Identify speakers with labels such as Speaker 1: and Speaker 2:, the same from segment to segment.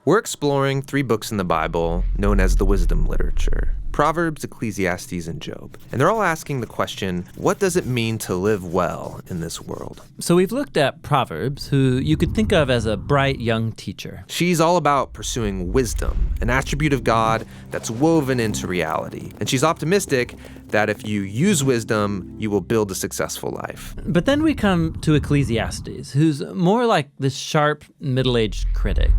Speaker 1: We're exploring 3 books in the Bible known as the wisdom literature: Proverbs, Ecclesiastes, and Job. And they're all asking the question, what does it mean to live well in this world?
Speaker 2: So we've looked at Proverbs, who you could think of as a bright young teacher.
Speaker 1: She's all about pursuing wisdom, an attribute of God that's woven into reality. And she's optimistic that if you use wisdom, you will build a successful life.
Speaker 2: But then we come to Ecclesiastes, who's more like this sharp, middle-aged critic.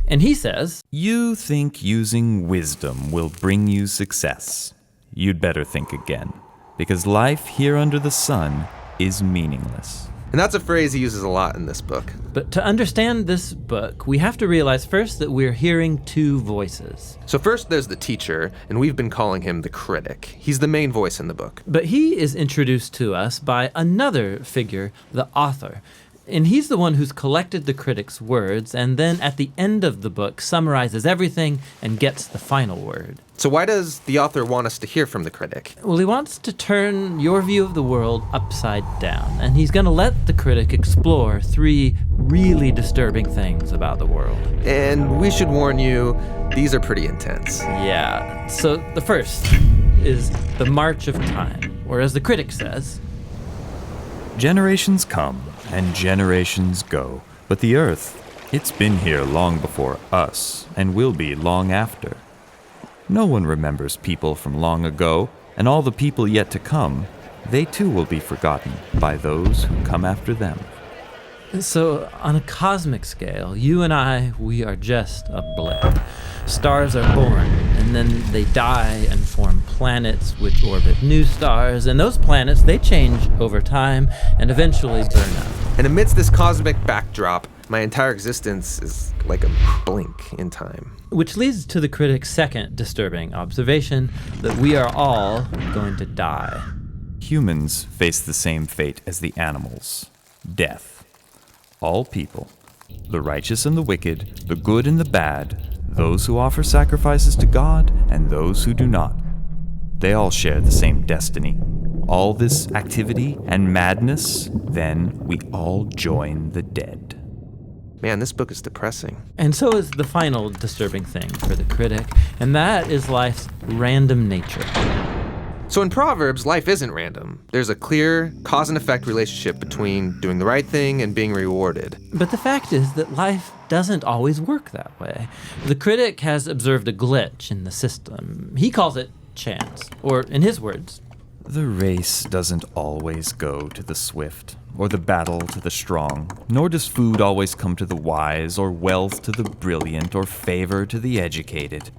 Speaker 2: And he says,
Speaker 3: "You think using wisdom will bring you success. You'd better think again, because life here under the sun is meaningless."
Speaker 1: And that's a phrase he uses a lot in this book.
Speaker 2: But to understand this book, we have to realize first that we're hearing 2 voices.
Speaker 1: So first there's the teacher, and we've been calling him the critic. He's the main voice in the book.
Speaker 2: But he is introduced to us by another figure, the author. And he's the one who's collected the critic's words, and then at the end of the book summarizes everything and gets the final word.
Speaker 1: So why does the author want us to hear from the critic?
Speaker 2: Well, he wants to turn your view of the world upside down, and he's going to let the critic explore 3 really disturbing things about the world.
Speaker 1: And we should warn you, these are pretty intense.
Speaker 2: Yeah, so the first is the march of time, or as the critic says,
Speaker 3: Generations come and generations go, but the earth, it's been here long before us and will be long after. No one remembers people from long ago, and all the people yet to come, they too will be forgotten by those who come after them.
Speaker 2: So, on a cosmic scale, you and I, we are just a blip. Stars are born, and then they die and form planets which orbit new stars, and those planets, they change over time and eventually burn up.
Speaker 1: And amidst this cosmic backdrop, my entire existence is like a blink in time.
Speaker 2: Which leads to the critic's second disturbing observation, that we are all going to die.
Speaker 3: Humans face the same fate as the animals: death. All people, the righteous and the wicked, the good and the bad, those who offer sacrifices to God and those who do not, they all share the same destiny. All this activity and madness, then we all join the dead.
Speaker 1: Man, this book is depressing.
Speaker 2: And so is the final disturbing thing for the critic, and that is life's random nature.
Speaker 1: So in Proverbs, life isn't random. There's a clear cause and effect relationship between doing the right thing and being rewarded.
Speaker 2: But the fact is that life doesn't always work that way. The critic has observed a glitch in the system. He calls it chance, or in his words,
Speaker 3: The race doesn't always go to the swift, or the battle to the strong, nor does food always come to the wise, or wealth to the brilliant, or favor to the educated.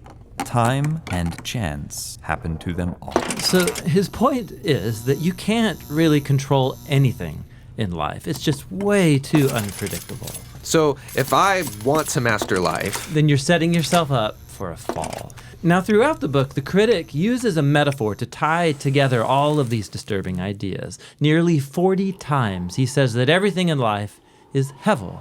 Speaker 3: Time and chance happen to them all.
Speaker 2: So his point is that you can't really control anything in life. It's just way too unpredictable.
Speaker 1: So if I want to master life,
Speaker 2: Then you're setting yourself up for a fall. Now, throughout the book, the critic uses a metaphor to tie together all of these disturbing ideas. Nearly 40 times he says that everything in life is hevel.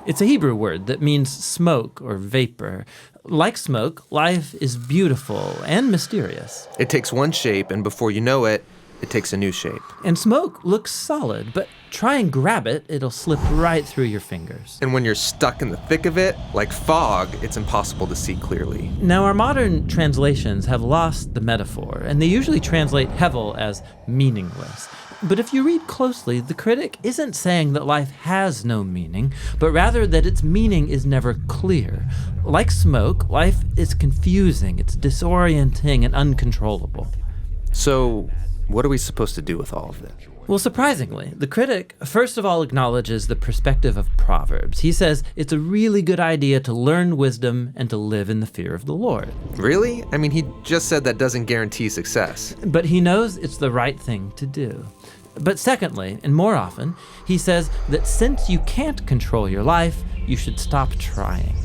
Speaker 2: It's a Hebrew word that means smoke or vapor. Like smoke, life is beautiful and mysterious.
Speaker 1: it takes one shape, and before you know it, it takes a new shape.
Speaker 2: And smoke looks solid, but try and grab it, it'll slip right through your fingers.
Speaker 1: And when you're stuck in the thick of it, like fog, it's impossible to see clearly.
Speaker 2: Now, our modern translations have lost the metaphor, and they usually translate hevel as meaningless. But if you read closely, the critic isn't saying that life has no meaning, but rather that its meaning is never clear. Like smoke, life is confusing, it's disorienting and uncontrollable.
Speaker 1: So what are we supposed to do with all of this?
Speaker 2: Well, surprisingly, the critic first of all acknowledges the perspective of Proverbs. He says it's a really good idea to learn wisdom and to live in the fear of the Lord.
Speaker 1: Really? I mean, he just said that doesn't guarantee success.
Speaker 2: But he knows it's the right thing to do. But secondly, and more often, he says that since you can't control your life, you should stop trying.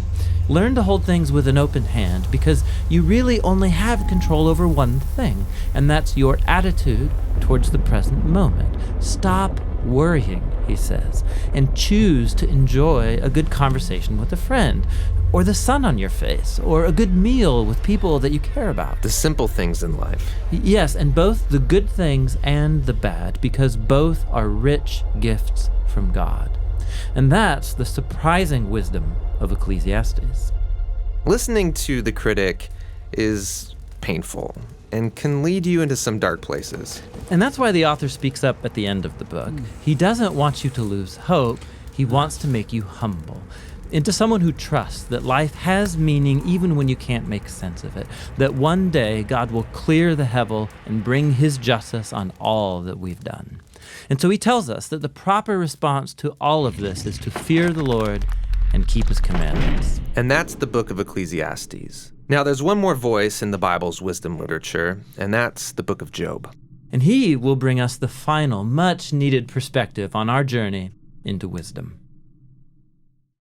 Speaker 2: Learn to hold things with an open hand, because you really only have control over one thing, and that's your attitude towards the present moment. Stop worrying, he says, and choose to enjoy a good conversation with a friend, or the sun on your face, or a good meal with people that you care about.
Speaker 1: The simple things in life.
Speaker 2: Yes, and both the good things and the bad, because both are rich gifts from God. And that's the surprising wisdom of Ecclesiastes.
Speaker 1: Listening to the critic is painful and can lead you into some dark places.
Speaker 2: And that's why the author speaks up at the end of the book. He doesn't want you to lose hope. He wants to make you humble into someone who trusts that life has meaning even when you can't make sense of it, that one day God will clear the hevel and bring his justice on all that we've done. And so he tells us that the proper response to all of this is to fear the Lord and keep his commandments.
Speaker 1: And that's the book of Ecclesiastes. Now, there's one more voice in the Bible's wisdom literature, and that's the book of Job.
Speaker 2: And he will bring us the final, much-needed perspective on our journey into wisdom.